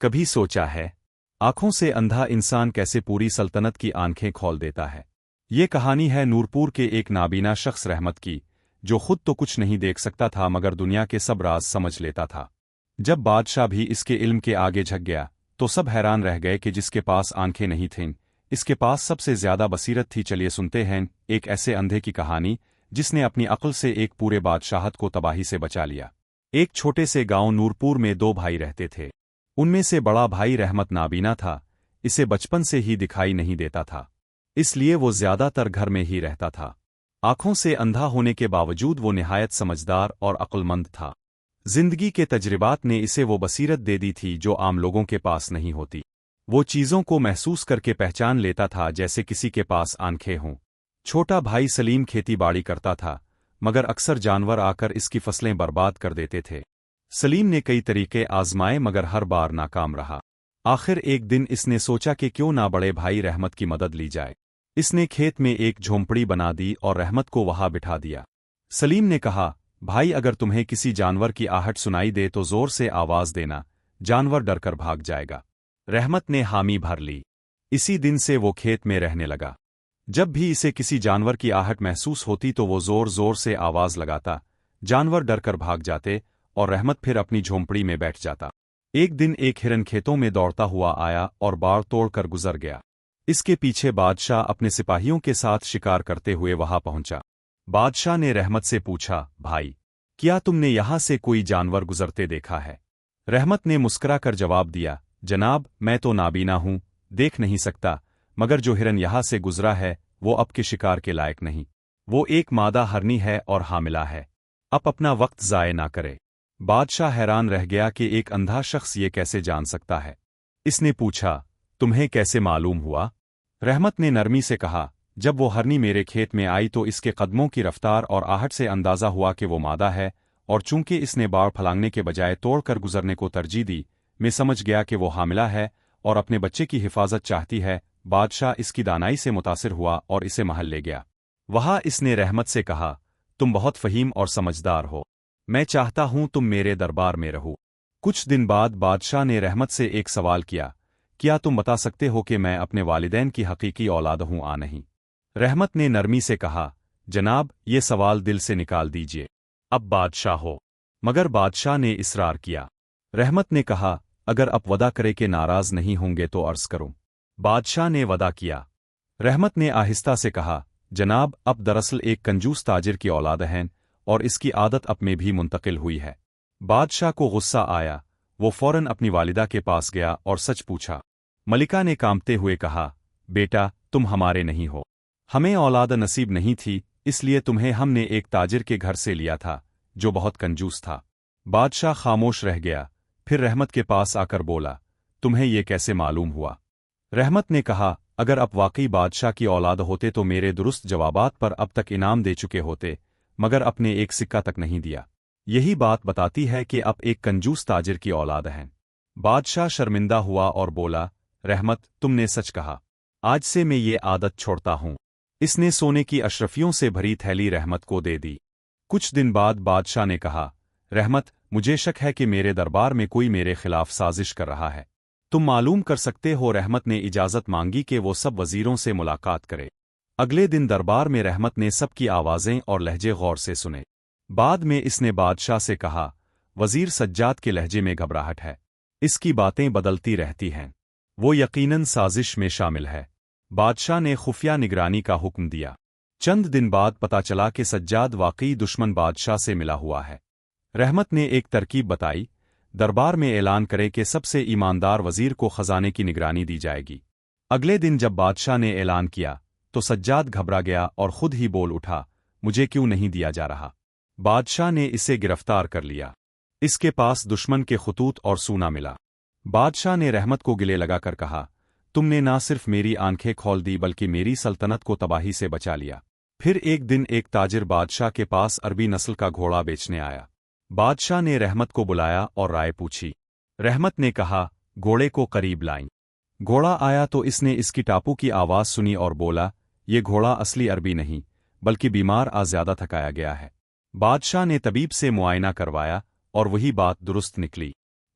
کبھی سوچا ہے آنکھوں سے اندھا انسان کیسے پوری سلطنت کی آنکھیں کھول دیتا ہے؟ یہ کہانی ہے نورپور کے ایک نابینا شخص رحمت کی، جو خود تو کچھ نہیں دیکھ سکتا تھا مگر دنیا کے سب راز سمجھ لیتا تھا۔ جب بادشاہ بھی اس کے علم کے آگے جھک گیا تو سب حیران رہ گئے کہ جس کے پاس آنکھیں نہیں تھیں اس کے پاس سب سے زیادہ بصیرت تھی۔ چلیے سنتے ہیں ایک ایسے اندھے کی کہانی جس نے اپنی عقل سے ایک پورے بادشاہت کو تباہی سے بچا لیا۔ ایک چھوٹے سے گاؤں نورپور میں دو بھائی رہتے تھے۔ ان میں سے بڑا بھائی رحمت نابینا تھا، اسے بچپن سے ہی دکھائی نہیں دیتا تھا، اس لیے وہ زیادہ تر گھر میں ہی رہتا تھا۔ آنکھوں سے اندھا ہونے کے باوجود وہ نہایت سمجھدار اور عقل مند تھا۔ زندگی کے تجربات نے اسے وہ بصیرت دے دی تھی جو عام لوگوں کے پاس نہیں ہوتی۔ وہ چیزوں کو محسوس کر کے پہچان لیتا تھا جیسے کسی کے پاس آنکھیں ہوں۔ چھوٹا بھائی سلیم کھیتی باڑی کرتا تھا مگر اکثر جانور آ کر اس کی فصلیں برباد کر دیتے تھے۔ سلیم نے کئی طریقے آزمائے مگر ہر بار ناکام رہا۔ آخر ایک دن اس نے سوچا کہ کیوں نہ بڑے بھائی رحمت کی مدد لی جائے۔ اس نے کھیت میں ایک جھونپڑی بنا دی اور رحمت کو وہاں بٹھا دیا۔ سلیم نے کہا، بھائی اگر تمہیں کسی جانور کی آہٹ سنائی دے تو زور سے آواز دینا، جانور ڈر کر بھاگ جائے گا۔ رحمت نے حامی بھر لی۔ اسی دن سے وہ کھیت میں رہنے لگا۔ جب بھی اسے کسی جانور کی آہٹ محسوس ہوتی تو وہ زور زور سے آواز لگاتا، جانور ڈر کر بھاگ جاتے اور رحمت پھر اپنی جھونپڑی میں بیٹھ جاتا۔ ایک دن ایک ہرن کھیتوں میں دوڑتا ہوا آیا اور باڑ توڑ کر گزر گیا۔ اس کے پیچھے بادشاہ اپنے سپاہیوں کے ساتھ شکار کرتے ہوئے وہاں پہنچا۔ بادشاہ نے رحمت سے پوچھا، بھائی کیا تم نے یہاں سے کوئی جانور گزرتے دیکھا ہے؟ رحمت نے مسکرا کر جواب دیا، جناب میں تو نابینا ہوں، دیکھ نہیں سکتا، مگر جو ہرن یہاں سے گزرا ہے وہ اب کے شکار کے لائق نہیں، وہ ایک مادہ ہرنی ہے اور حاملہ ہے، اب اپنا وقت ضائع نہ کرے۔ بادشاہ حیران رہ گیا کہ ایک اندھا شخص یہ کیسے جان سکتا ہے۔ اس نے پوچھا، تمہیں کیسے معلوم ہوا؟ رحمت نے نرمی سے کہا، جب وہ ہرنی میرے کھیت میں آئی تو اس کے قدموں کی رفتار اور آہٹ سے اندازہ ہوا کہ وہ مادہ ہے، اور چونکہ اس نے باڑ پھلانگنے کے بجائے توڑ کر گزرنے کو ترجیح دی، میں سمجھ گیا کہ وہ حاملہ ہے اور اپنے بچے کی حفاظت چاہتی ہے۔ بادشاہ اس کی دانائی سے متاثر ہوا اور اسے محل لے گیا۔ وہاں اس نے رحمت سے کہا، تم بہت فہیم اور سمجھدار ہو، میں چاہتا ہوں تم میرے دربار میں رہو۔ کچھ دن بعد بادشاہ نے رحمت سے ایک سوال کیا، کیا تم بتا سکتے ہو کہ میں اپنے والدین کی حقیقی اولاد ہوں یا نہیں؟ رحمت نے نرمی سے کہا، جناب یہ سوال دل سے نکال دیجئے، اب بادشاہ ہو۔ مگر بادشاہ نے اصرار کیا۔ رحمت نے کہا، اگر اب وعدہ کرے کہ ناراض نہیں ہوں گے تو عرض کروں۔ بادشاہ نے وعدہ کیا۔ رحمت نے آہستہ سے کہا، جناب اب دراصل ایک کنجوس تاجر کی اولاد ہیں اور اس کی عادت اب میں بھی منتقل ہوئی ہے۔ بادشاہ کو غصہ آیا، وہ فوراً اپنی والدہ کے پاس گیا اور سچ پوچھا۔ ملکہ نے کانپتے ہوئے کہا، بیٹا تم ہمارے نہیں ہو، ہمیں اولاد نصیب نہیں تھی، اس لیے تمہیں ہم نے ایک تاجر کے گھر سے لیا تھا جو بہت کنجوس تھا۔ بادشاہ خاموش رہ گیا، پھر رحمت کے پاس آ کر بولا، تمہیں یہ کیسے معلوم ہوا؟ رحمت نے کہا، اگر اب واقعی بادشاہ کی اولاد ہوتے تو میرے درست جوابات پر اب تک انعام دے چکے ہوتے، مگر اپنے ایک سکہ تک نہیں دیا۔ یہی بات بتاتی ہے کہ اب ایک کنجوس تاجر کی اولاد ہیں۔ بادشاہ شرمندہ ہوا اور بولا، رحمت تم نے سچ کہا، آج سے میں یہ عادت چھوڑتا ہوں۔ اس نے سونے کی اشرفیوں سے بھری تھیلی رحمت کو دے دی۔ کچھ دن بعد بادشاہ نے کہا، رحمت مجھے شک ہے کہ میرے دربار میں کوئی میرے خلاف سازش کر رہا ہے، تم معلوم کر سکتے ہو؟ رحمت نے اجازت مانگی کہ وہ سب وزیروں سے ملاقات کرے۔ اگلے دن دربار میں رحمت نے سب کی آوازیں اور لہجے غور سے سنے۔ بعد میں اس نے بادشاہ سے کہا، وزیر سجاد کے لہجے میں گھبراہٹ ہے، اس کی باتیں بدلتی رہتی ہیں، وہ یقیناً سازش میں شامل ہے۔ بادشاہ نے خفیہ نگرانی کا حکم دیا۔ چند دن بعد پتہ چلا کہ سجاد واقعی دشمن بادشاہ سے ملا ہوا ہے۔ رحمت نے ایک ترکیب بتائی، دربار میں اعلان کرے کہ سب سے ایماندار وزیر کو خزانے کی نگرانی دی جائے گی۔ اگلے دن جب بادشاہ نے اعلان کیا تو سجاد گھبرا گیا اور خود ہی بول اٹھا، مجھے کیوں نہیں دیا جا رہا؟ بادشاہ نے اسے گرفتار کر لیا۔ اس کے پاس دشمن کے خطوط اور سونا ملا۔ بادشاہ نے رحمت کو گلے لگا کر کہا، تم نے نہ صرف میری آنکھیں کھول دی بلکہ میری سلطنت کو تباہی سے بچا لیا۔ پھر ایک دن ایک تاجر بادشاہ کے پاس عربی نسل کا گھوڑا بیچنے آیا۔ بادشاہ نے رحمت کو بلایا اور رائے پوچھی۔ رحمت نے کہا، گھوڑے کو قریب لائیں۔ گھوڑا آیا تو اس نے اس کی ٹاپو کی آواز سنی اور بولا، یہ گھوڑا اصلی عربی نہیں بلکہ بیمار زیادہ تھکایا گیا ہے۔ بادشاہ نے طبیب سے معائنہ کروایا اور وہی بات درست نکلی۔